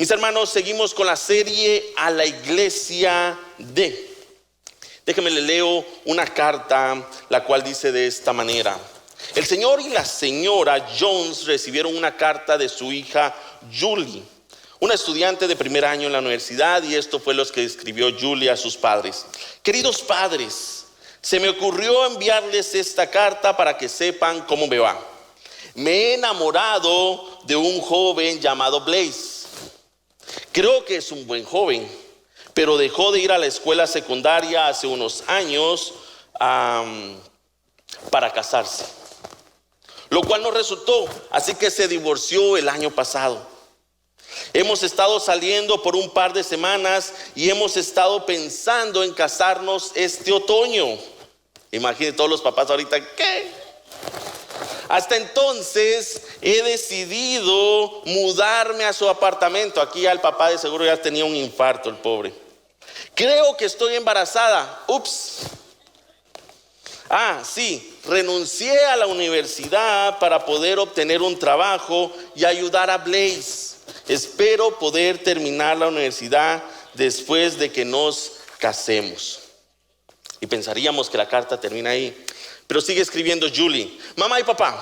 Mis hermanos, seguimos con la serie a la iglesia de. Déjenme le leo una carta, la cual dice de esta manera. El señor y la señora Jones recibieron una carta de su hija Julie, una estudiante de primer año en la universidad, y esto fue lo que escribió Julie a sus padres. Queridos padres, se me ocurrió enviarles esta carta para que sepan cómo me va. Me he enamorado de un joven llamado Blaze. Creo que es un buen joven, pero dejó de ir a la escuela secundaria hace unos años para casarse, lo cual no resultó, así que se divorció el año pasado. Hemos estado saliendo por un par de semanas y hemos estado pensando en casarnos este otoño. Imaginen todos los papás ahorita, ¿qué? Hasta entonces he decidido mudarme a su apartamento. Aquí ya el papá de seguro ya tenía un infarto, el pobre. Creo que estoy embarazada. Ups. Sí, renuncié a la universidad para poder obtener un trabajo y ayudar a Blaze. Espero poder terminar la universidad después de que nos casemos. Y pensaríamos que la carta termina ahí. Pero sigue escribiendo Julie. Mamá y papá,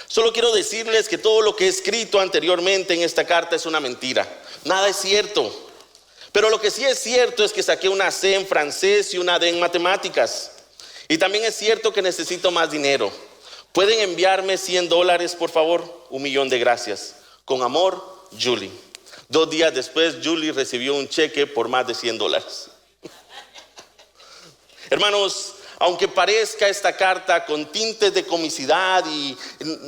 solo quiero decirles que todo lo que he escrito anteriormente en esta carta es una mentira. Nada es cierto. Pero lo que sí es cierto es que saqué una C en francés y una D en matemáticas. Y también es cierto que necesito más dinero. ¿Pueden enviarme $100, por favor? 1,000,000 de gracias. Con amor, Julie. 2 días después, Julie recibió un cheque por más de $100. Hermanos, aunque parezca esta carta con tintes de comicidad y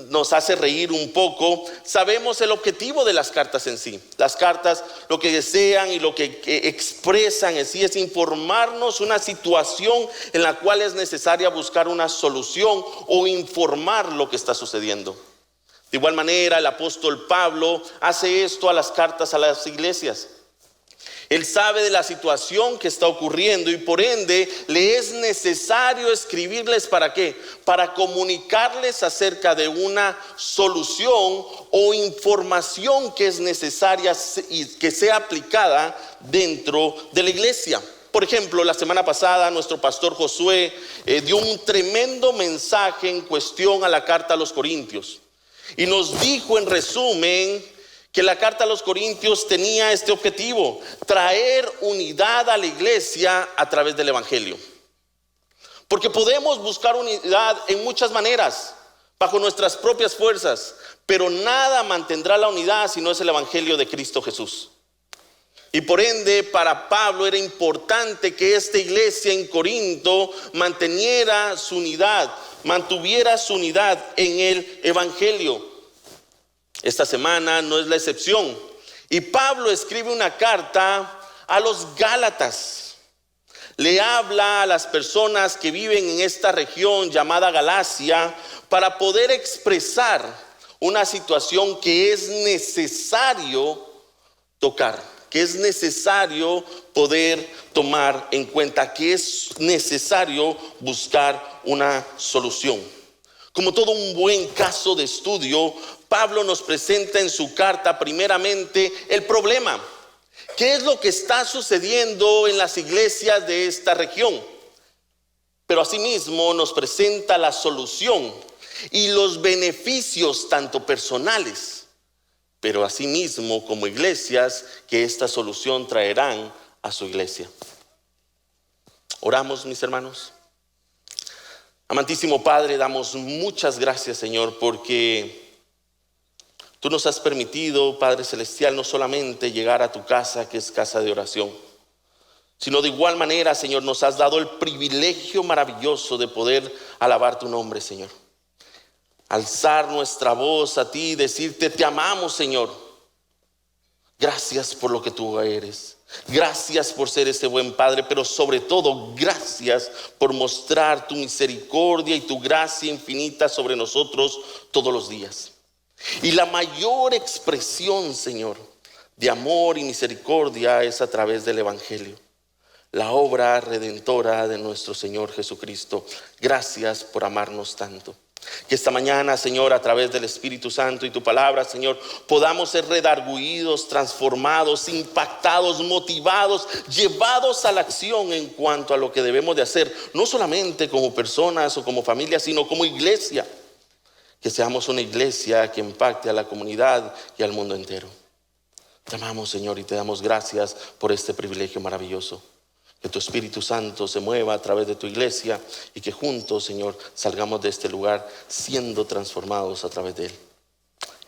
nos hace reír un poco, sabemos el objetivo de las cartas en sí. Las cartas lo que desean y lo que expresan en sí es informarnos una situación en la cual es necesaria buscar una solución o informar lo que está sucediendo. De igual manera, el apóstol Pablo hace esto a las cartas a las iglesias. Él sabe de la situación que está ocurriendo y por ende le es necesario escribirles ¿para qué? Para comunicarles acerca de una solución o información que es necesaria y que sea aplicada dentro de la iglesia. Por ejemplo, la semana pasada nuestro pastor Josué dio un tremendo mensaje en cuestión a la carta a los Corintios y nos dijo en resumen que la carta a los Corintios tenía este objetivo: traer unidad a la iglesia a través del evangelio. Porque podemos buscar unidad en muchas maneras, bajo nuestras propias fuerzas, pero nada mantendrá la unidad si no es el evangelio de Cristo Jesús. Y por ende, para Pablo era importante que esta iglesia en Corinto mantuviera su unidad en el evangelio. Esta semana no es la excepción. Y Pablo escribe una carta a los Gálatas. Le habla a las personas que viven en esta región llamada Galacia para poder expresar una situación que es necesario tocar, que es necesario poder tomar en cuenta, que es necesario buscar una solución. Como todo un buen caso de estudio, Pablo nos presenta en su carta primeramente el problema. ¿Qué es lo que está sucediendo en las iglesias de esta región? Pero asimismo nos presenta la solución y los beneficios tanto personales, pero asimismo como iglesias que esta solución traerán a su iglesia. Oramos, mis hermanos. Amantísimo Padre, damos muchas gracias, Señor, porque Tú nos has permitido, Padre Celestial, no solamente llegar a tu casa, que es casa de oración, sino de igual manera, Señor, nos has dado el privilegio maravilloso de poder alabar tu nombre, Señor. Alzar nuestra voz a ti y decirte: te amamos, Señor. Gracias por lo que tú eres. Gracias por ser ese buen Padre, pero sobre todo gracias por mostrar tu misericordia y tu gracia infinita sobre nosotros todos los días. Y la mayor expresión, Señor, de amor y misericordia es a través del evangelio, la obra redentora de nuestro Señor Jesucristo. Gracias por amarnos tanto. Que esta mañana, Señor, a través del Espíritu Santo y tu palabra, Señor, podamos ser redarguidos, transformados, impactados, motivados, llevados a la acción en cuanto a lo que debemos de hacer, no solamente como personas o como familia, sino como iglesia. Que seamos una iglesia que impacte a la comunidad y al mundo entero. Te amamos, Señor, y te damos gracias por este privilegio maravilloso. Que tu Espíritu Santo se mueva a través de tu iglesia y que juntos, Señor, salgamos de este lugar siendo transformados a través de él.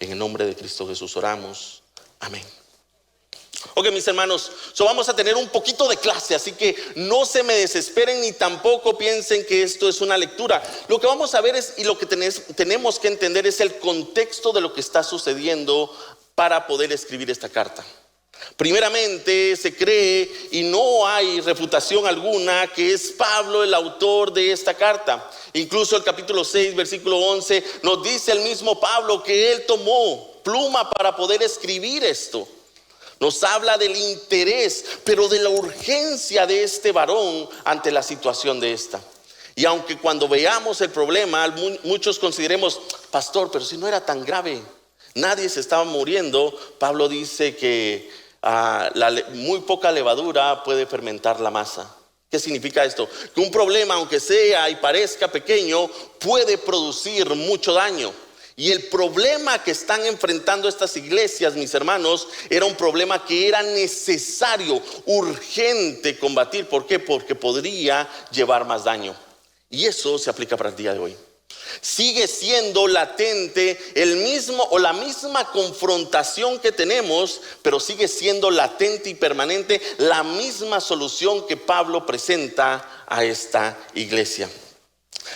En el nombre de Cristo Jesús oramos. Amén. Ok, mis hermanos, vamos a tener un poquito de clase, así que no se me desesperen ni tampoco piensen que esto es una lectura. Lo que vamos a ver es, y lo que tenemos que entender es el contexto de lo que está sucediendo para poder escribir esta carta. Primeramente se cree, y no hay refutación alguna, que es Pablo el autor de esta carta. Incluso el capítulo 6, versículo 11, nos dice el mismo Pablo que él tomó pluma para poder escribir esto. Nos habla del interés, pero de la urgencia de este varón ante la situación de esta. Y aunque cuando veamos el problema, muchos consideremos, pastor, pero si no era tan grave, nadie se estaba muriendo. Pablo dice que muy poca levadura puede fermentar la masa. ¿Qué significa esto? Que un problema, aunque sea y parezca pequeño, puede producir mucho daño. Y el problema que están enfrentando estas iglesias, mis hermanos, era un problema que era necesario, urgente combatir. ¿Por qué? Porque podría llevar más daño. Y eso se aplica para el día de hoy. Sigue siendo latente el mismo o la misma confrontación que tenemos, pero sigue siendo latente y permanente la misma solución que Pablo presenta a esta iglesia.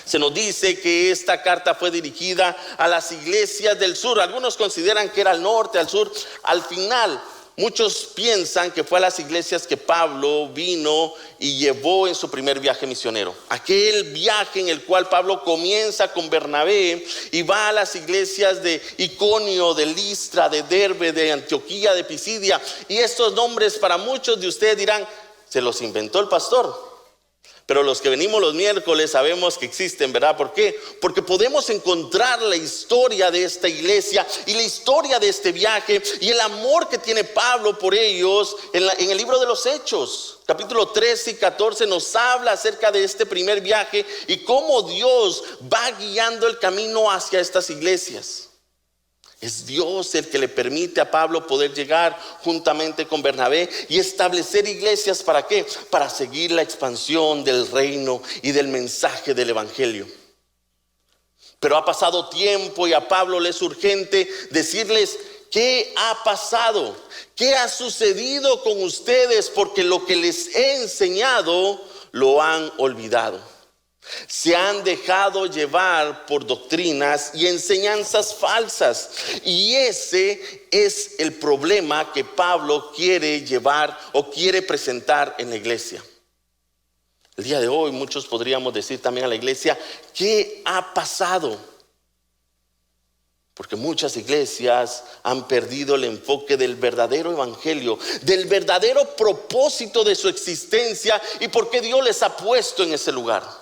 Se nos dice que esta carta fue dirigida a las iglesias del sur. Algunos consideran que era al norte, al sur. Al final, muchos piensan que fue a las iglesias que Pablo vino y llevó en su primer viaje misionero. Aquel viaje en el cual Pablo comienza con Bernabé y va a las iglesias de Iconio, de Listra, de Derbe, de Antioquía, de Pisidia. Y estos nombres para muchos de ustedes dirán, se los inventó el pastor. Pero los que venimos los miércoles sabemos que existen, ¿verdad? ¿Por qué? Porque podemos encontrar la historia de esta iglesia y la historia de este viaje y el amor que tiene Pablo por ellos en el libro de los Hechos. Capítulo 13 y 14 nos habla acerca de este primer viaje y cómo Dios va guiando el camino hacia estas iglesias. Es Dios el que le permite a Pablo poder llegar juntamente con Bernabé y establecer iglesias. ¿Para qué? Para seguir la expansión del reino y del mensaje del evangelio. Pero ha pasado tiempo y a Pablo le es urgente decirles qué ha pasado, qué ha sucedido con ustedes, porque lo que les he enseñado lo han olvidado. Se han dejado llevar por doctrinas y enseñanzas falsas. Y ese es el problema que Pablo quiere llevar o quiere presentar en la iglesia. El día de hoy muchos podríamos decir también a la iglesia, ¿qué ha pasado? Porque muchas iglesias han perdido el enfoque del verdadero evangelio, del verdadero propósito de su existencia y por qué Dios les ha puesto en ese lugar.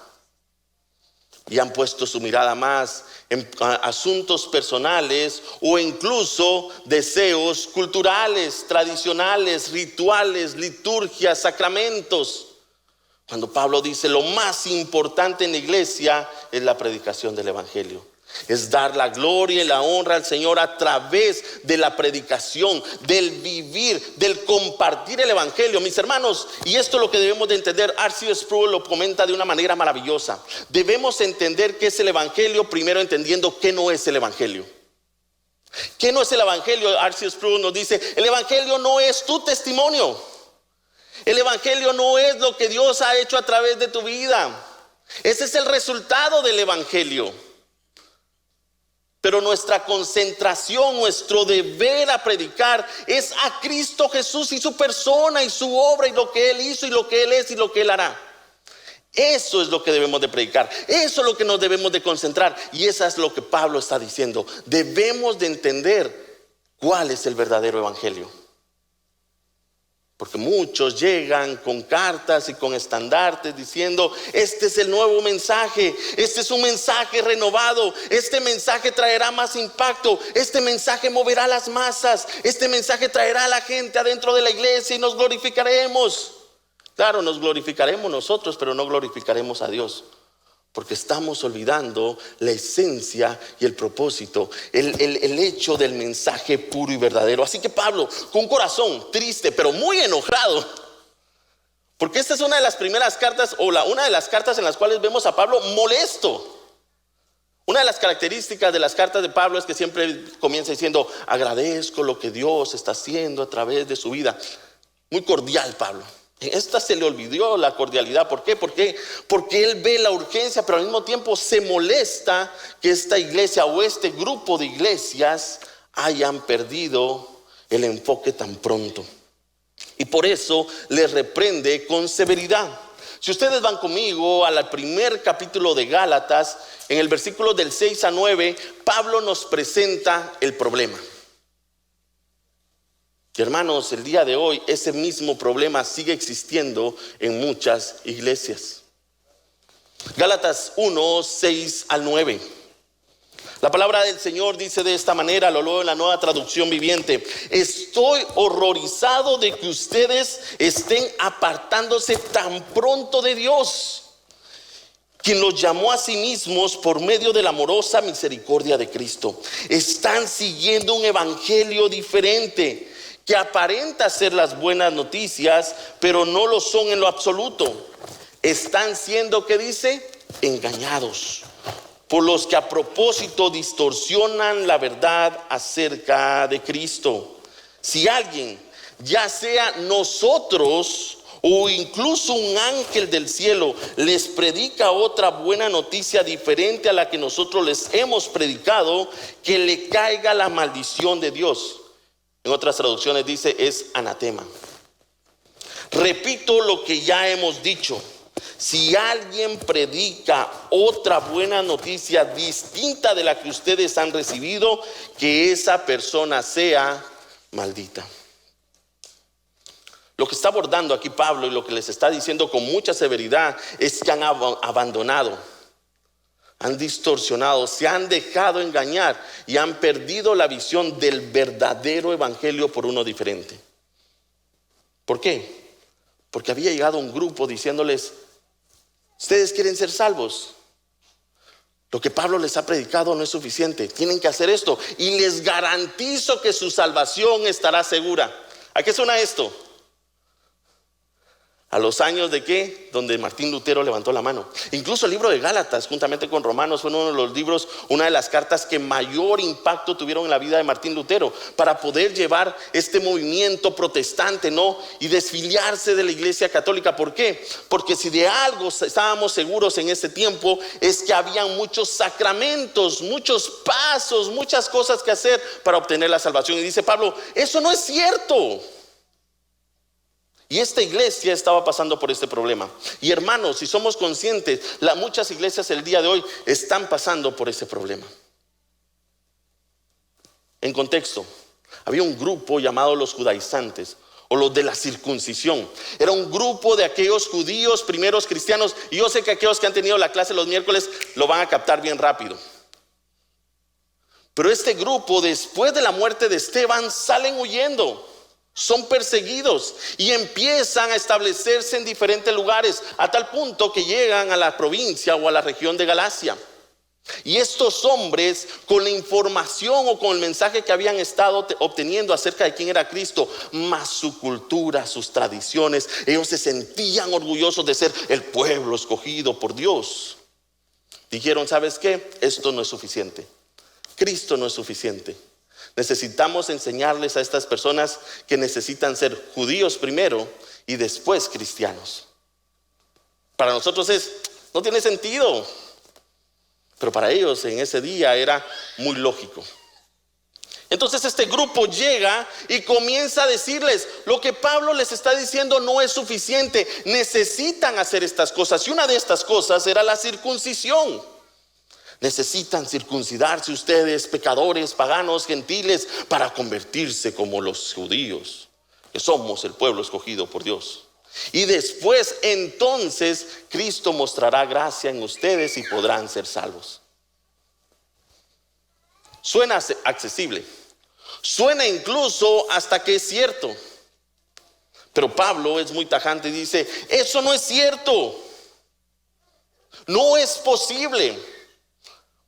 Y han puesto su mirada más en asuntos personales o incluso deseos culturales, tradicionales, rituales, liturgias, sacramentos. Cuando Pablo dice lo más importante en la iglesia es la predicación del evangelio. Es dar la gloria y la honra al Señor a través de la predicación, del vivir, del compartir el evangelio. Mis hermanos, y esto es lo que debemos de entender. R.C. Sproul lo comenta de una manera maravillosa. Debemos entender qué es el evangelio, primero entendiendo qué no es el evangelio. ¿Qué no es el evangelio? R.C. Sproul nos dice, el evangelio no es tu testimonio. El evangelio no es lo que Dios ha hecho a través de tu vida. Ese es el resultado del evangelio. Pero nuestra concentración, nuestro deber a predicar es a Cristo Jesús y su persona y su obra y lo que Él hizo y lo que Él es y lo que Él hará. Eso es lo que debemos de predicar. Eso es lo que nos debemos de concentrar. Y eso es lo que Pablo está diciendo. Debemos de entender cuál es el verdadero evangelio. Porque muchos llegan con cartas y con estandartes diciendo: este es el nuevo mensaje, este es un mensaje renovado, este mensaje traerá más impacto, este mensaje moverá las masas, este mensaje traerá a la gente adentro de la iglesia y nos glorificaremos. Claro, nos glorificaremos nosotros, pero no glorificaremos a Dios, porque estamos olvidando la esencia y el propósito, el hecho del mensaje puro y verdadero. Así que Pablo, con un corazón triste, pero muy enojado, porque esta es una de las primeras cartas, una de las cartas en las cuales vemos a Pablo molesto. Una de las características de las cartas de Pablo es que siempre comienza diciendo: agradezco lo que Dios está haciendo a través de su vida. Muy cordial Pablo. En esta se le olvidó la cordialidad. ¿Por qué? Porque él ve la urgencia, pero al mismo tiempo se molesta que esta iglesia o este grupo de iglesias hayan perdido el enfoque tan pronto. Y por eso les reprende con severidad. Si ustedes van conmigo al primer capítulo de Gálatas, en el versículo del 6 a 9, Pablo nos presenta el problema. Y hermanos, el día de hoy ese mismo problema sigue existiendo en muchas iglesias. Gálatas 1, 6 al 9. La palabra del Señor dice de esta manera, lo leo en la Nueva Traducción Viviente: estoy horrorizado de que ustedes estén apartándose tan pronto de Dios, quien los llamó a sí mismos por medio de la amorosa misericordia de Cristo. Están siguiendo un evangelio diferente, que aparenta ser las buenas noticias, pero no lo son en lo absoluto. Están siendo, ¿qué dice? Engañados por los que a propósito distorsionan la verdad acerca de Cristo. Si alguien, ya sea nosotros o incluso un ángel del cielo, les predica otra buena noticia diferente a la que nosotros les hemos predicado, que le caiga la maldición de Dios. En otras traducciones dice: es anatema. Repito lo que ya hemos dicho: si alguien predica otra buena noticia distinta de la que ustedes han recibido, que esa persona sea maldita. Lo que está abordando aquí Pablo y lo que les está diciendo con mucha severidad es que han abandonado, han distorsionado, se han dejado engañar y han perdido la visión del verdadero evangelio por uno diferente. ¿Por qué? Porque había llegado un grupo diciéndoles: ustedes quieren ser salvos, lo que Pablo les ha predicado no es suficiente, tienen que hacer esto y les garantizo que su salvación estará segura. ¿A qué suena esto? A los años de ¿qué? Donde Martín Lutero levantó la mano. Incluso el libro de Gálatas, juntamente con Romanos, fue uno de los libros, una de las cartas que mayor impacto tuvieron en la vida de Martín Lutero, para poder llevar este movimiento protestante, ¿no? Y desfiliarse de la iglesia católica. ¿Por qué? Porque si de algo estábamos seguros en ese tiempo, es que habían muchos sacramentos, muchos pasos, muchas cosas que hacer para obtener la salvación. Y dice Pablo: eso no es cierto. Y esta iglesia estaba pasando por este problema. Y hermanos, si somos conscientes, muchas iglesias el día de hoy están pasando por ese problema. En contexto, había un grupo llamado los judaizantes, o los de la circuncisión. Era un grupo de aquellos judíos primeros cristianos. Y yo sé que aquellos que han tenido la clase los miércoles lo van a captar bien rápido. Pero este grupo, después de la muerte de Esteban, salen huyendo. Son perseguidos y empiezan a establecerse en diferentes lugares, a tal punto que llegan a la provincia o a la región de Galacia. Y estos hombres, con la información o con el mensaje que habían estado obteniendo acerca de quién era Cristo, más su cultura, sus tradiciones, ellos se sentían orgullosos de ser el pueblo escogido por Dios. Dijeron: ¿sabes qué? Esto no es suficiente. Cristo no es suficiente. Necesitamos enseñarles a estas personas que necesitan ser judíos primero y después cristianos. Para nosotros no tiene sentido, pero para ellos en ese día era muy lógico. Entonces este grupo llega y comienza a decirles: lo que Pablo les está diciendo no es suficiente, necesitan hacer estas cosas. Y una de estas cosas era la circuncisión. Necesitan circuncidarse ustedes, pecadores, paganos, gentiles, para convertirse como los judíos. que somos el pueblo escogido por Dios. Y después, entonces, Cristo mostrará gracia en ustedes y podrán ser salvos. Suena accesible, suena incluso hasta que es cierto. Pero Pablo es muy tajante y dice: eso no es cierto, no es posible.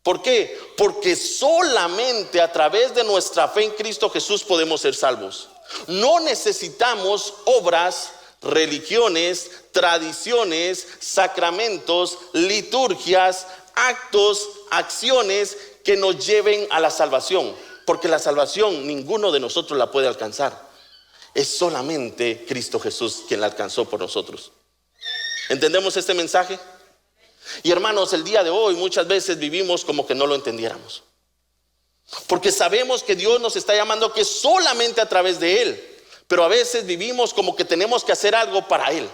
¿Por qué? Porque solamente a través de nuestra fe en Cristo Jesús podemos ser salvos. No necesitamos obras, religiones, tradiciones, sacramentos, liturgias, actos, acciones que nos lleven a la salvación, porque la salvación ninguno de nosotros la puede alcanzar. Es solamente Cristo Jesús quien la alcanzó por nosotros. ¿Entendemos este mensaje? Y hermanos, el día de hoy muchas veces vivimos como que no lo entendiéramos, porque sabemos que Dios nos está llamando que solamente a través de Él, pero a veces vivimos como que tenemos que hacer algo para Él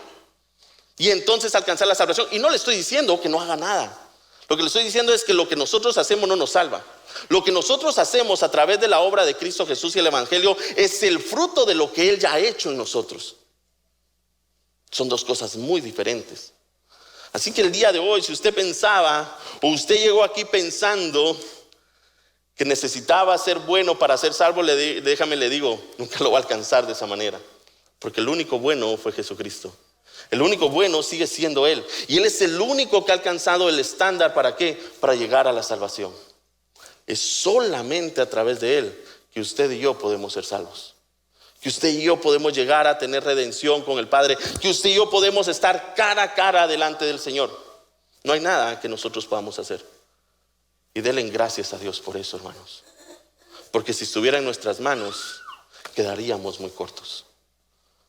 y entonces alcanzar la salvación. Y no le estoy diciendo que no haga nada. Lo que le estoy diciendo es que lo que nosotros hacemos no nos salva. Lo que nosotros hacemos a través de la obra de Cristo Jesús y el Evangelio es el fruto de lo que Él ya ha hecho en nosotros. Son dos cosas muy diferentes. Así que el día de hoy, si usted pensaba o usted llegó aquí pensando que necesitaba ser bueno para ser salvo, déjame le digo, nunca lo va a alcanzar de esa manera, porque el único bueno fue Jesucristo. El único bueno sigue siendo Él, y Él es el único que ha alcanzado el estándar. ¿Para qué? Para llegar a la salvación. Es solamente a través de Él que usted y yo podemos ser salvos, que usted y yo podemos llegar a tener redención con el Padre, que usted y yo podemos estar cara a cara delante del Señor. No hay nada que nosotros podamos hacer. Y denle gracias a Dios por eso, hermanos, porque si estuviera en nuestras manos quedaríamos muy cortos.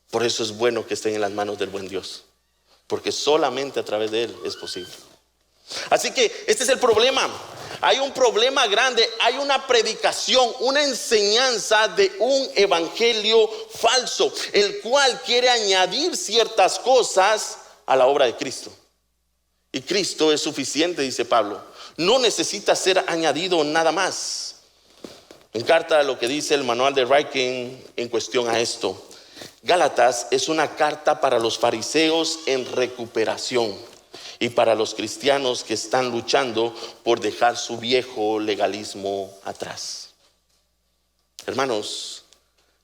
Por eso es bueno que estén en las manos del buen Dios, porque solamente a través de Él es posible. Así que este es el problema. Hay un problema grande, hay una predicación, una enseñanza de un evangelio falso, el cual quiere añadir ciertas cosas a la obra de Cristo. Y Cristo es suficiente, dice Pablo. No necesita ser añadido nada más. En carta a lo que dice el manual de Ryken en cuestión a esto: Gálatas es una carta para los fariseos en recuperación y para los cristianos que están luchando por dejar su viejo legalismo atrás. Hermanos,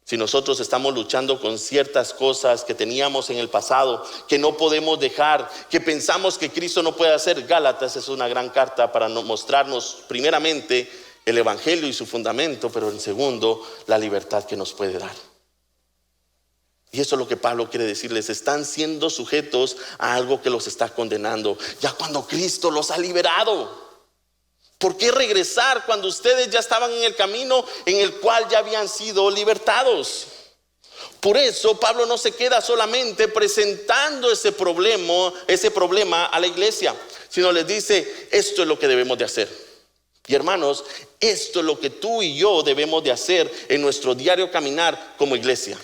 si nosotros estamos luchando con ciertas cosas que teníamos en el pasado, que no podemos dejar, que pensamos que Cristo no puede hacer, Gálatas es una gran carta para mostrarnos primeramente el evangelio y su fundamento, pero en segundo, la libertad que nos puede dar. Y eso es lo que Pablo quiere decirles: están siendo sujetos a algo que los está condenando, ya cuando Cristo los ha liberado. ¿Por qué regresar cuando ustedes ya estaban en el camino en el cual ya habían sido libertados? Por eso Pablo no se queda solamente presentando ese problema a la iglesia, sino les dice: esto es lo que debemos de hacer. Y hermanos, esto es lo que tú y yo debemos de hacer en nuestro diario caminar como iglesia.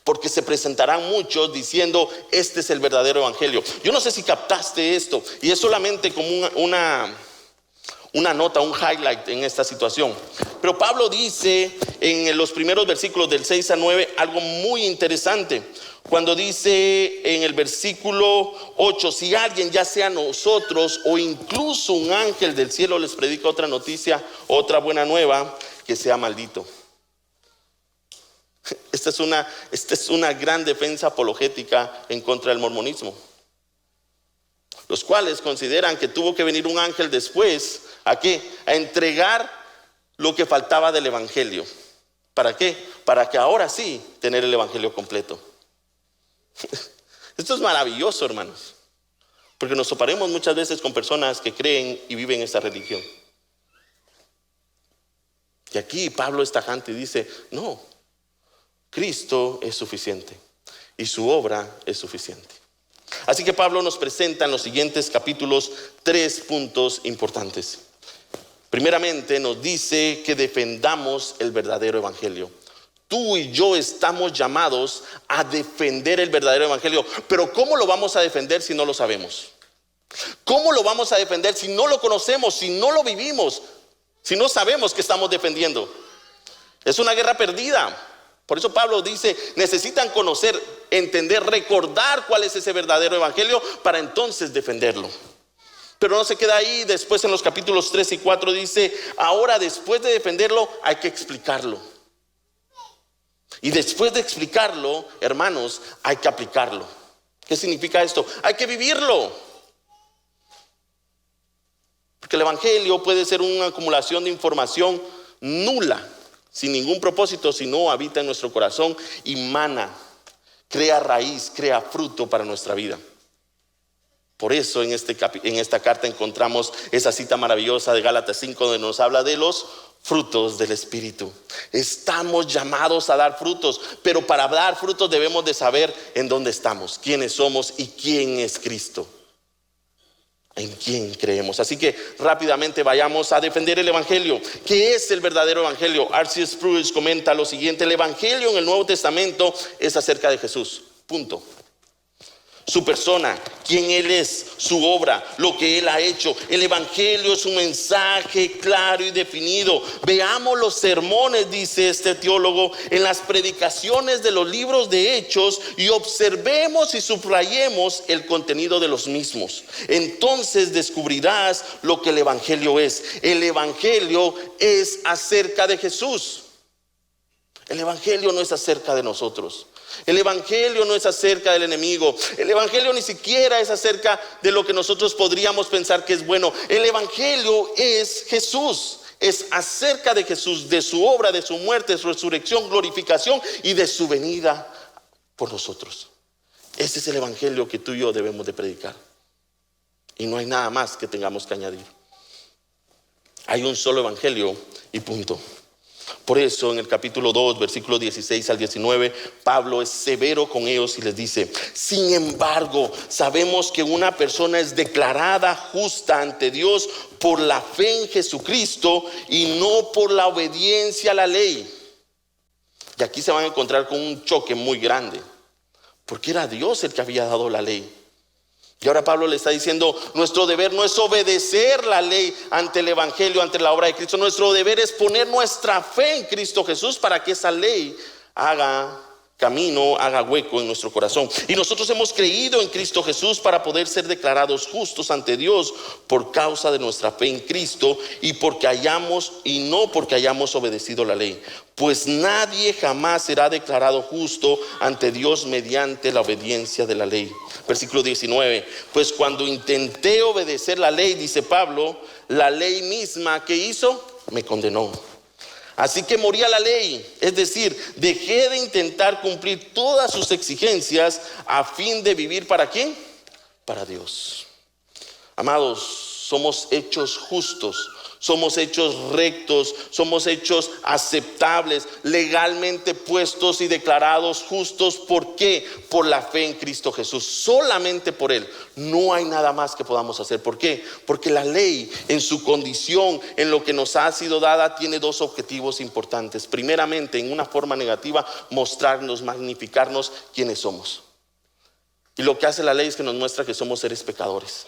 Porque se presentarán muchos diciendo: este es el verdadero evangelio. Yo no sé si captaste esto, y es solamente como una nota, un highlight en esta situación. Pero Pablo dice en los primeros versículos del 6 a 9 algo muy interesante. Cuando dice en el versículo 8: si alguien, ya sea nosotros o incluso un ángel del cielo, les predica otra noticia, otra buena nueva, que sea maldito. Esta es una gran defensa apologética en contra del mormonismo, los cuales consideran que tuvo que venir un ángel después. ¿A qué? A entregar lo que faltaba del evangelio. ¿Para qué? Para que ahora sí tener el evangelio completo. Esto es maravilloso, hermanos, porque nos toparemos muchas veces con personas que creen y viven esa religión. Y aquí Pablo es tajante y dice: no, Cristo es suficiente y su obra es suficiente. Así que Pablo nos presenta en los siguientes capítulos 3 puntos importantes. Primeramente nos dice que defendamos el verdadero evangelio. Tú y yo estamos llamados a defender el verdadero evangelio. Pero ¿cómo lo vamos a defender si no lo sabemos? ¿Cómo lo vamos a defender si no lo conocemos, si no lo vivimos, si no sabemos que estamos defendiendo? Es una guerra perdida. Por eso Pablo dice, necesitan conocer, entender, recordar cuál es ese verdadero evangelio para entonces defenderlo. Pero no se queda ahí. Después en los capítulos 3 y 4 dice, ahora después de defenderlo hay que explicarlo. Y después de explicarlo, hermanos, hay que aplicarlo. ¿Qué significa esto? Hay que vivirlo. Porque el evangelio puede ser una acumulación de información nula, sin ningún propósito, si no habita en nuestro corazón y mana, crea raíz, crea fruto para nuestra vida. Por eso en esta carta encontramos esa cita maravillosa de Gálatas 5, donde nos habla de los frutos del Espíritu. Estamos llamados a dar frutos, pero para dar frutos debemos de saber en dónde estamos, quiénes somos y quién es Cristo, en quién creemos. Así que rápidamente vayamos a defender el evangelio. ¿Qué es el verdadero evangelio? R.C. Sproul comenta lo siguiente: el evangelio en el Nuevo Testamento es acerca de Jesús, punto. Su persona, quién Él es, su obra, lo que Él ha hecho. El evangelio es un mensaje claro y definido. Veamos los sermones, dice este teólogo, en las predicaciones de los libros de Hechos y observemos y subrayemos el contenido de los mismos. Entonces descubrirás lo que el evangelio es. El evangelio es acerca de Jesús. El evangelio no es acerca de nosotros. El evangelio no es acerca del enemigo. El evangelio ni siquiera es acerca de lo que nosotros podríamos pensar que es bueno. El evangelio es Jesús. Es acerca de Jesús, de su obra, de su muerte, de su resurrección, glorificación y de su venida por nosotros. Ese es el evangelio que tú y yo debemos de predicar. Y no hay nada más que tengamos que añadir. Hay un solo evangelio y punto. Por eso en el capítulo 2, versículos 16 al 19, Pablo es severo con ellos y les dice: sin embargo, sabemos que una persona es declarada justa ante Dios por la fe en Jesucristo y no por la obediencia a la ley. Y aquí se van a encontrar con un choque muy grande, porque era Dios el que había dado la ley. Y ahora Pablo le está diciendo: nuestro deber no es obedecer la ley ante el evangelio, ante la obra de Cristo. Nuestro deber es poner nuestra fe en Cristo Jesús para que esa ley haga camino, haga hueco en nuestro corazón. Y nosotros hemos creído en Cristo Jesús para poder ser declarados justos ante Dios por causa de nuestra fe en Cristo y no porque hayamos obedecido la ley. Pues nadie jamás será declarado justo ante Dios mediante la obediencia de la ley. Versículo 19: pues cuando intenté obedecer la ley, dice Pablo, la ley misma que hizo me condenó. Así que morí a la ley, es decir, dejé de intentar cumplir todas sus exigencias a fin de vivir ¿para quién? Para Dios. Amados, somos hechos justos, somos hechos rectos, somos hechos aceptables, legalmente puestos y declarados justos. ¿Por qué? Por la fe en Cristo Jesús, solamente por Él. No hay nada más que podamos hacer. ¿Por qué? Porque la ley en su condición, en lo que nos ha sido dada, tiene dos objetivos importantes. Primeramente, en una forma negativa, mostrarnos, magnificarnos quiénes somos. Y lo que hace la ley es que nos muestra que somos seres pecadores,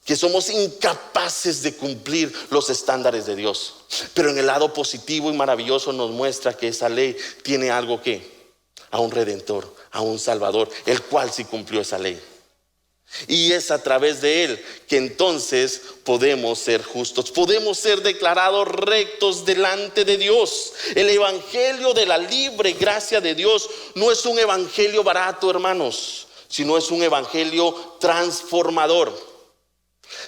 que somos incapaces de cumplir los estándares de Dios. Pero en el lado positivo y maravilloso nos muestra que esa ley tiene algo a un redentor, a un salvador, el cual sí cumplió esa ley. Y es a través de Él que entonces podemos ser justos, podemos ser declarados rectos delante de Dios. El evangelio de la libre gracia de Dios no es un evangelio barato, hermanos, sino es un evangelio transformador.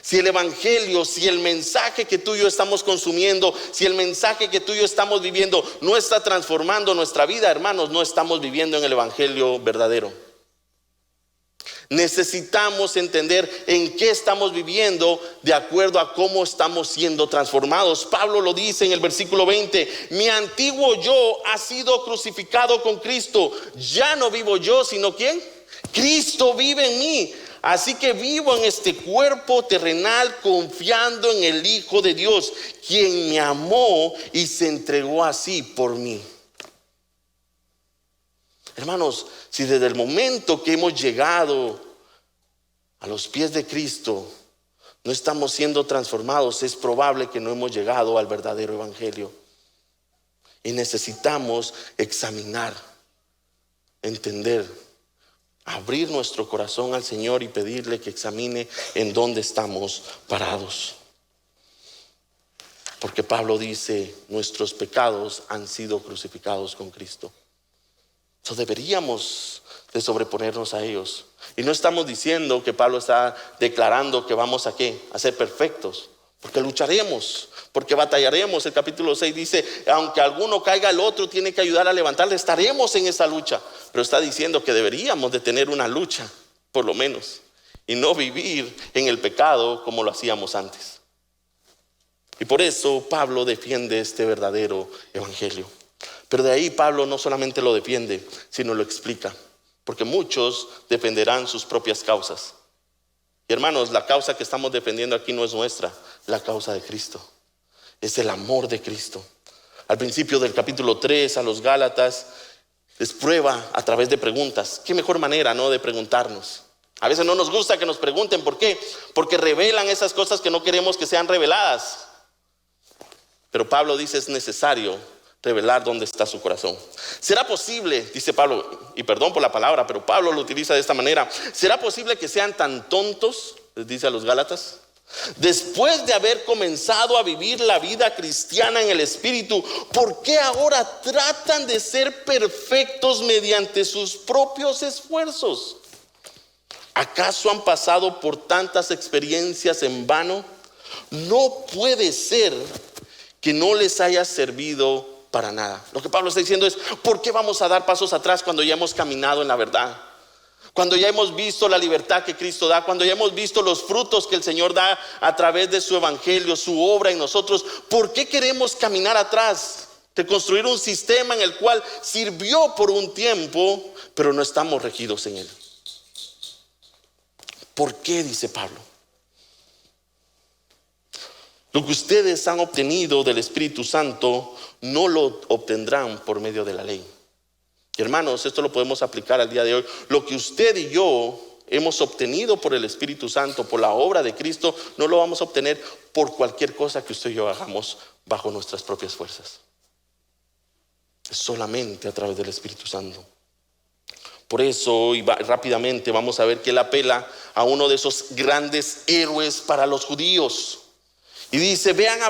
Si el evangelio, si el mensaje que tú y yo estamos consumiendo, si el mensaje que tú y yo estamos viviendo no está transformando nuestra vida, hermanos, no estamos viviendo en el evangelio verdadero. Necesitamos entender en qué estamos viviendo de acuerdo a cómo estamos siendo transformados. Pablo lo dice en el versículo 20: mi antiguo yo ha sido crucificado con Cristo. Ya no vivo yo, sino ¿quién? Cristo vive en mí. Así que vivo en este cuerpo terrenal confiando en el Hijo de Dios, quien me amó y se entregó así por mí. Hermanos, si desde el momento que hemos llegado a los pies de Cristo no estamos siendo transformados, es probable que no hemos llegado al verdadero evangelio. Y necesitamos examinar, entender, abrir nuestro corazón al Señor y pedirle que examine en dónde estamos parados. Porque Pablo dice, nuestros pecados han sido crucificados con Cristo. Entonces deberíamos de sobreponernos a ellos. Y no estamos diciendo que Pablo está declarando que vamos a ¿qué? A ser perfectos. Porque lucharemos, porque batallaremos. El capítulo 6 dice, aunque alguno caiga, el otro tiene que ayudar a levantarle. Estaremos en esa lucha. Pero está diciendo que deberíamos de tener una lucha, por lo menos. Y no vivir en el pecado como lo hacíamos antes. Y por eso Pablo defiende este verdadero evangelio. Pero de ahí Pablo no solamente lo defiende, sino lo explica. Porque muchos defenderán sus propias causas. Y hermanos, la causa que estamos defendiendo aquí no es nuestra, la causa de Cristo. Es el amor de Cristo. Al principio del capítulo 3 a los Gálatas les prueba a través de preguntas. Qué mejor manera, ¿no?, de preguntarnos. A veces no nos gusta que nos pregunten. ¿Por qué? Porque revelan esas cosas que no queremos que sean reveladas. Pero Pablo dice, es necesario revelar dónde está su corazón. ¿Será posible, dice Pablo, y perdón por la palabra, pero Pablo lo utiliza de esta manera, ¿será posible que sean tan tontos, les dice a los Gálatas, después de haber comenzado a vivir la vida cristiana en el Espíritu, por qué ahora tratan de ser perfectos mediante sus propios esfuerzos? ¿Acaso han pasado por tantas experiencias en vano? No puede ser que no les haya servido para nada. Lo que Pablo está diciendo es, ¿por qué vamos a dar pasos atrás cuando ya hemos caminado en la verdad? Cuando ya hemos visto la libertad que Cristo da, cuando ya hemos visto los frutos que el Señor da a través de su evangelio, su obra en nosotros, ¿por qué queremos caminar atrás? De construir un sistema en el cual sirvió por un tiempo, pero no estamos regidos en él. ¿Por qué? Dice Pablo. Lo que ustedes han obtenido del Espíritu Santo no lo obtendrán por medio de la ley. Y hermanos, esto lo podemos aplicar al día de hoy. Lo que usted y yo hemos obtenido por el Espíritu Santo, por la obra de Cristo, no lo vamos a obtener por cualquier cosa que usted y yo hagamos bajo nuestras propias fuerzas. Es solamente a través del Espíritu Santo. Por eso hoy rápidamente vamos a ver que él apela a uno de esos grandes héroes para los judíos. Y dice, vean a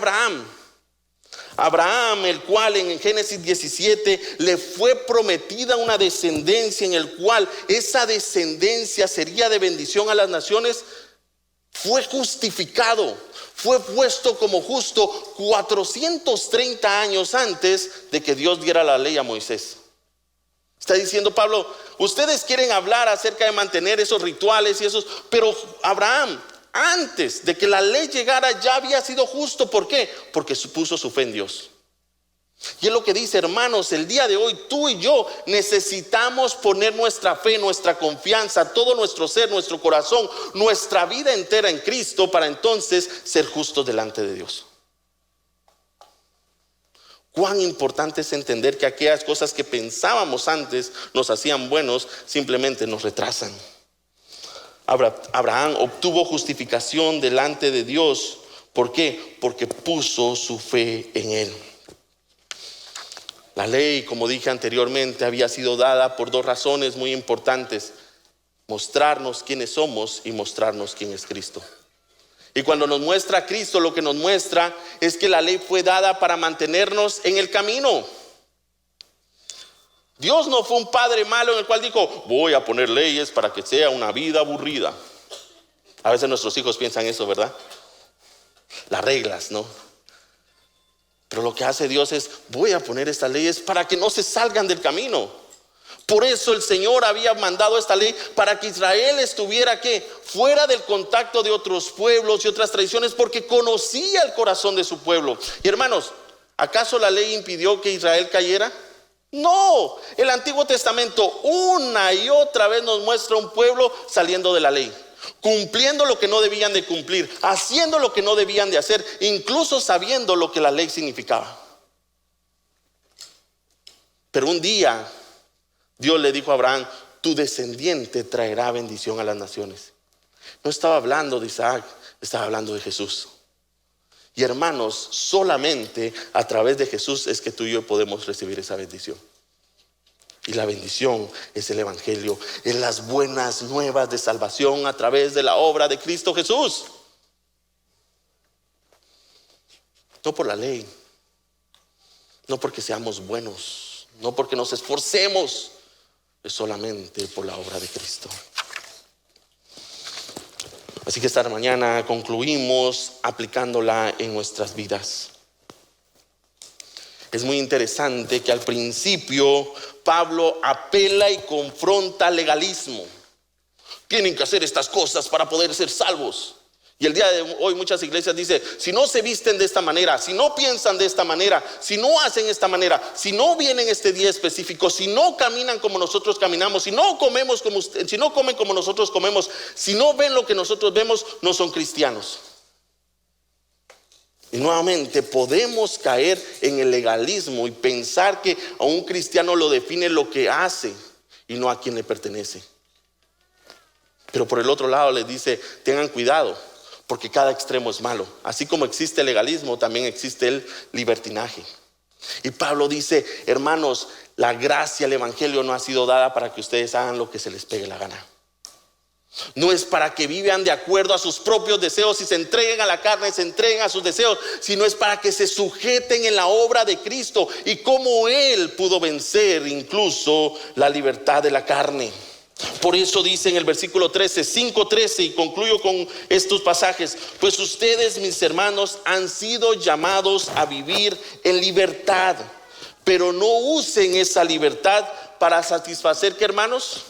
Abraham, el cual en Génesis 17 le fue prometida una descendencia en el cual esa descendencia sería de bendición a las naciones. Fue justificado, fue puesto como justo 430 años antes de que Dios diera la ley a Moisés. Está diciendo Pablo, ustedes quieren hablar acerca de mantener esos rituales y esos, pero Abraham, antes de que la ley llegara, ya había sido justo. ¿Por qué? Porque puso su fe en Dios. Y es lo que dice, hermanos, el día de hoy tú y yo necesitamos poner nuestra fe, nuestra confianza, todo nuestro ser, nuestro corazón, nuestra vida entera en Cristo, para entonces ser justos delante de Dios. Cuán importante es entender que aquellas cosas que pensábamos antes nos hacían buenos, simplemente nos retrasan. Abraham obtuvo justificación delante de Dios. ¿Por qué? Porque puso su fe en él. La ley, como dije anteriormente, había sido dada por dos razones muy importantes: mostrarnos quiénes somos y mostrarnos quién es Cristo. Y cuando nos muestra a Cristo, lo que nos muestra es que la ley fue dada para mantenernos en el camino. Dios no fue un padre malo en el cual dijo, voy a poner leyes para que sea una vida aburrida. A veces nuestros hijos piensan eso, ¿verdad? Las reglas, ¿no? Pero lo que hace Dios es, voy a poner estas leyes para que no se salgan del camino. Por eso el Señor había mandado esta ley para que Israel estuviera fuera del contacto de otros pueblos y otras tradiciones, porque conocía el corazón de su pueblo. Y hermanos, ¿acaso la ley impidió que Israel cayera? No, el Antiguo Testamento una y otra vez nos muestra un pueblo saliendo de la ley, cumpliendo lo que no debían de cumplir, haciendo lo que no debían de hacer, incluso sabiendo lo que la ley significaba. Pero un día Dios le dijo a Abraham, tu descendiente traerá bendición a las naciones. No estaba hablando de Isaac, estaba hablando de Jesús. Y hermanos, solamente a través de Jesús es que tú y yo podemos recibir esa bendición. Y la bendición es el evangelio, es las buenas nuevas de salvación a través de la obra de Cristo Jesús. No por la ley, no porque seamos buenos, no porque nos esforcemos, es solamente por la obra de Cristo. Así que esta mañana concluimos aplicándola en nuestras vidas. Es muy interesante que al principio Pablo apela y confronta al legalismo. Tienen que hacer estas cosas para poder ser salvos. Y el día de hoy muchas iglesias dicen, si no se visten de esta manera, si no piensan de esta manera, si no hacen esta manera, si no vienen este día específico, si no caminan como nosotros caminamos, si no comemos como usted, si no comen como nosotros comemos, si no ven lo que nosotros vemos, no son cristianos. Y nuevamente podemos caer en el legalismo y pensar que a un cristiano lo define lo que hace y no a quien le pertenece. Pero por el otro lado les dice, tengan cuidado, porque cada extremo es malo. Así como existe el legalismo, también existe el libertinaje. Y Pablo dice, hermanos, la gracia, el evangelio no ha sido dada para que ustedes hagan lo que se les pegue la gana. No es para que vivan de acuerdo a sus propios deseos y se entreguen a la carne, se entreguen a sus deseos, sino es para que se sujeten en la obra de Cristo y cómo Él pudo vencer incluso la libertad de la carne. Por eso dice en el versículo 13, 5:13, y concluyo con estos pasajes, pues ustedes, mis hermanos, han sido llamados a vivir en libertad, pero no usen esa libertad para satisfacer, ¿qué, hermanos?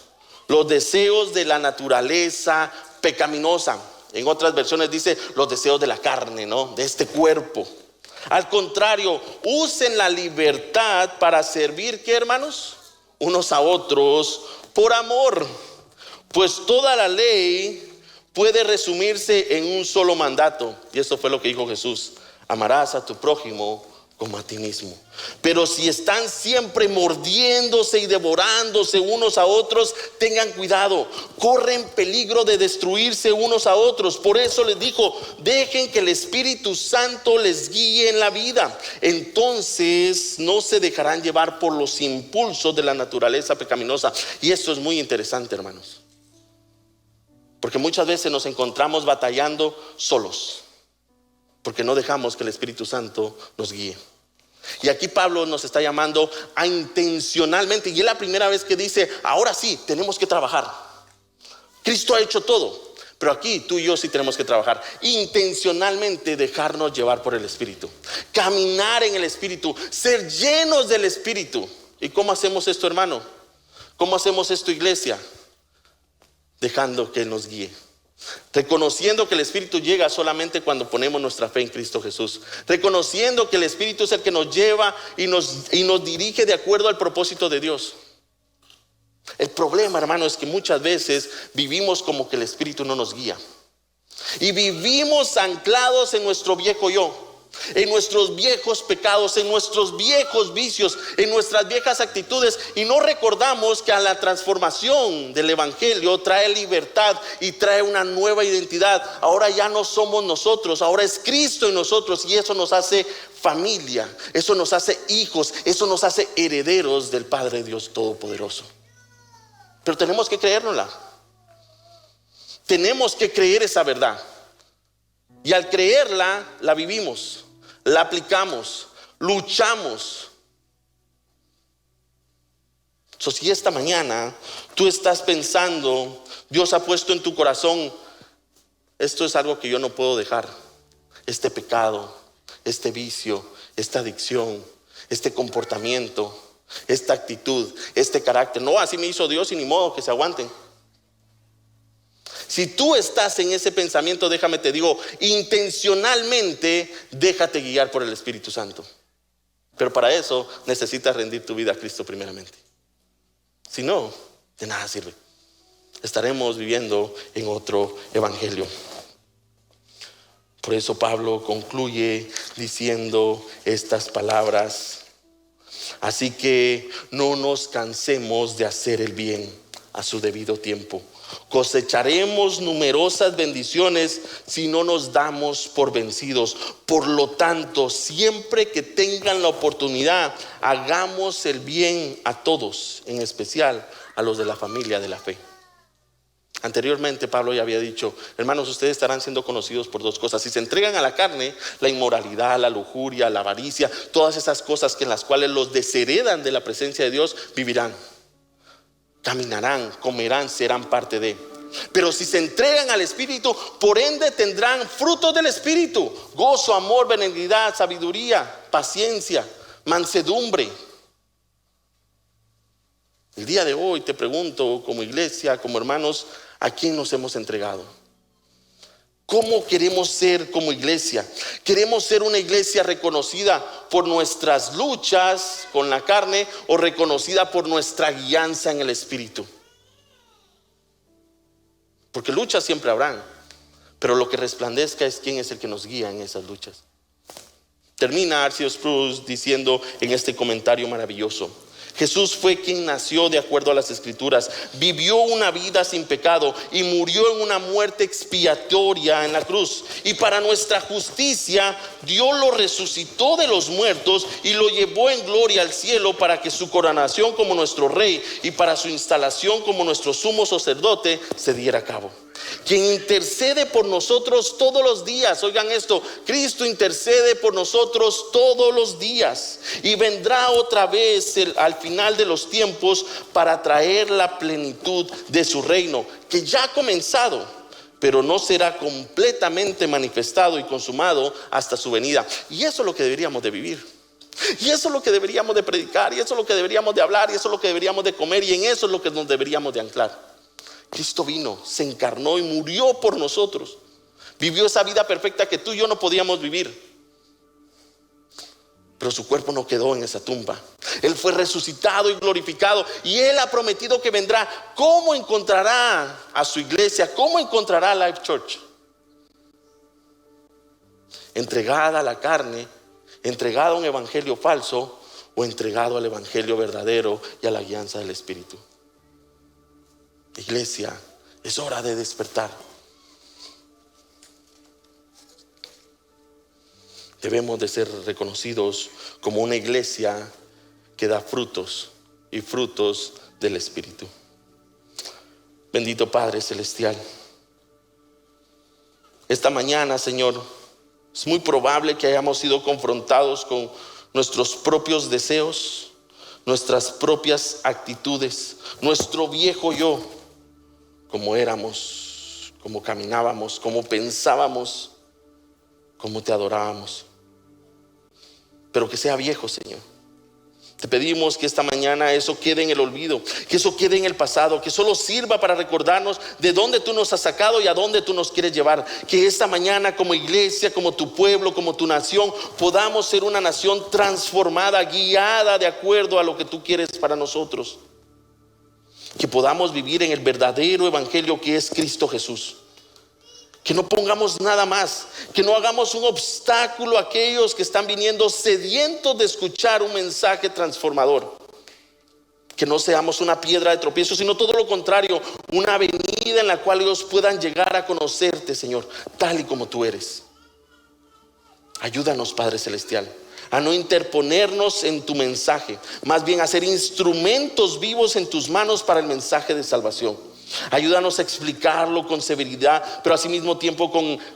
Los deseos de la naturaleza pecaminosa. En otras versiones dice los deseos de la carne, ¿no? De este cuerpo. Al contrario, usen la libertad para servir, ¿qué, hermanos? Unos a otros por amor. Pues toda la ley puede resumirse en un solo mandato. Y eso fue lo que dijo Jesús. Amarás a tu prójimo como a ti mismo. Pero si están siempre mordiéndose y devorándose unos a otros, tengan cuidado, corren peligro de destruirse unos a otros. Por eso les dijo, dejen que el Espíritu Santo les guíe en la vida. Entonces no se dejarán llevar por los impulsos de la naturaleza pecaminosa. Y esto es muy interesante, hermanos, porque muchas veces nos encontramos batallando solos, porque no dejamos que el Espíritu Santo nos guíe. Y aquí Pablo nos está llamando a intencionalmente, y es la primera vez que dice, ahora sí, tenemos que trabajar. Cristo ha hecho todo, pero aquí tú y yo sí tenemos que trabajar. Intencionalmente dejarnos llevar por el Espíritu, caminar en el Espíritu, ser llenos del Espíritu. ¿Y cómo hacemos esto, hermano? ¿Cómo hacemos esto, iglesia? Dejando que Él nos guíe. Reconociendo que el Espíritu llega solamente cuando ponemos nuestra fe en Cristo Jesús. Reconociendo que el Espíritu es el que nos lleva y nos dirige de acuerdo al propósito de Dios. El problema, hermano, es que muchas veces vivimos como que el Espíritu no nos guía. Y vivimos anclados en nuestro viejo yo, en nuestros viejos pecados, en nuestros viejos vicios, en nuestras viejas actitudes, y no recordamos que a la transformación del evangelio trae libertad y trae una nueva identidad. Ahora ya no somos nosotros, ahora es Cristo en nosotros, y eso nos hace familia, eso nos hace hijos, eso nos hace herederos del Padre Dios Todopoderoso. Pero tenemos que creérnosla, tenemos que creer esa verdad, y al creerla la vivimos, la aplicamos, luchamos. Si esta mañana tú estás pensando, Dios ha puesto en tu corazón, esto es algo que yo no puedo dejar, este pecado, este vicio, esta adicción, este comportamiento, esta actitud, este carácter, no, así me hizo Dios y ni modo que se aguanten. Si tú estás en ese pensamiento, déjame te digo, intencionalmente déjate guiar por el Espíritu Santo. Pero para eso necesitas rendir tu vida a Cristo primeramente. Si no, de nada sirve. Estaremos viviendo en otro evangelio. Por eso Pablo concluye diciendo estas palabras. Así que no nos cansemos de hacer el bien. a su debido tiempo. Cosecharemos numerosas bendiciones si no nos damos por vencidos. Por lo tanto, siempre que tengan la oportunidad, hagamos el bien a todos, en especial a los de la familia de la fe. Anteriormente Pablo ya había dicho: hermanos, ustedes estarán siendo conocidos por dos cosas. Si se entregan a la carne, la inmoralidad, la lujuria, la avaricia, todas esas cosas en las cuales los desheredan de la presencia de Dios, vivirán, caminarán, comerán, serán parte de. Pero si se entregan al Espíritu, por ende tendrán frutos del Espíritu: gozo, amor, benignidad, sabiduría, paciencia, mansedumbre. El día de hoy te pregunto, como iglesia, como hermanos, ¿a quién nos hemos entregado? ¿Cómo queremos ser como iglesia? ¿Queremos ser una iglesia reconocida por nuestras luchas con la carne o reconocida por nuestra guianza en el Espíritu? Porque luchas siempre habrán, pero lo que resplandezca es quién es el que nos guía en esas luchas. Termina R.C. Sproul diciendo en este comentario maravilloso: Jesús fue quien nació de acuerdo a las Escrituras, vivió una vida sin pecado y murió en una muerte expiatoria en la cruz. Y para nuestra justicia, Dios lo resucitó de los muertos y lo llevó en gloria al cielo para que su coronación como nuestro rey y para su instalación como nuestro sumo sacerdote se diera a cabo. Quien intercede por nosotros todos los días. Oigan esto: Cristo intercede por nosotros todos los días y vendrá otra vez al final de los tiempos para traer la plenitud de su reino, que ya ha comenzado, pero no será completamente manifestado y consumado hasta su venida. Y eso es lo que deberíamos de vivir, y eso es lo que deberíamos de predicar, y eso es lo que deberíamos de hablar, y eso es lo que deberíamos de comer, y en eso es lo que nos deberíamos de anclar. Cristo vino, se encarnó y murió por nosotros. Vivió esa vida perfecta que tú y yo no podíamos vivir. Pero su cuerpo no quedó en esa tumba. Él fue resucitado y glorificado, y Él ha prometido que vendrá. ¿Cómo encontrará a su iglesia? ¿Cómo encontrará a Life Church? ¿Entregada a la carne, entregada a un evangelio falso, o entregado al evangelio verdadero y a la guianza del Espíritu? Iglesia, es hora de despertar. Debemos de ser reconocidos como una iglesia que da frutos, y frutos del Espíritu. Bendito Padre Celestial, esta mañana, Señor, es muy probable que hayamos sido confrontados con nuestros propios deseos, nuestras propias actitudes, nuestro viejo yo. Cómo éramos, cómo caminábamos, cómo pensábamos, cómo te adorábamos. Pero que sea viejo, Señor. Te pedimos que esta mañana eso quede en el olvido, que eso quede en el pasado, que solo sirva para recordarnos de dónde tú nos has sacado y a dónde tú nos quieres llevar. Que esta mañana, como iglesia, como tu pueblo, como tu nación, podamos ser una nación transformada, guiada de acuerdo a lo que tú quieres para nosotros. Que podamos vivir en el verdadero evangelio que es Cristo Jesús. Que no pongamos nada más, que no hagamos un obstáculo a aquellos que están viniendo sedientos de escuchar un mensaje transformador. Que no seamos una piedra de tropiezo, sino todo lo contrario, una avenida en la cual ellos puedan llegar a conocerte, Señor, tal y como tú eres. Ayúdanos, Padre Celestial, a no interponernos en tu mensaje, más bien a ser instrumentos vivos en tus manos para el mensaje de salvación. Ayúdanos a explicarlo con severidad, pero al mismo tiempo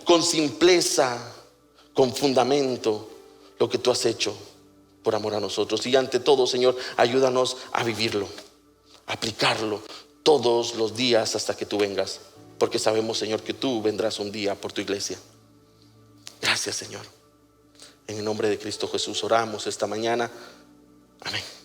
con simpleza, con fundamento, lo que tú has hecho por amor a nosotros. Y ante todo, Señor, ayúdanos a vivirlo, a aplicarlo todos los días hasta que tú vengas, porque sabemos, Señor, que tú vendrás un día por tu iglesia. Gracias, Señor. En el nombre de Cristo Jesús oramos esta mañana. Amén.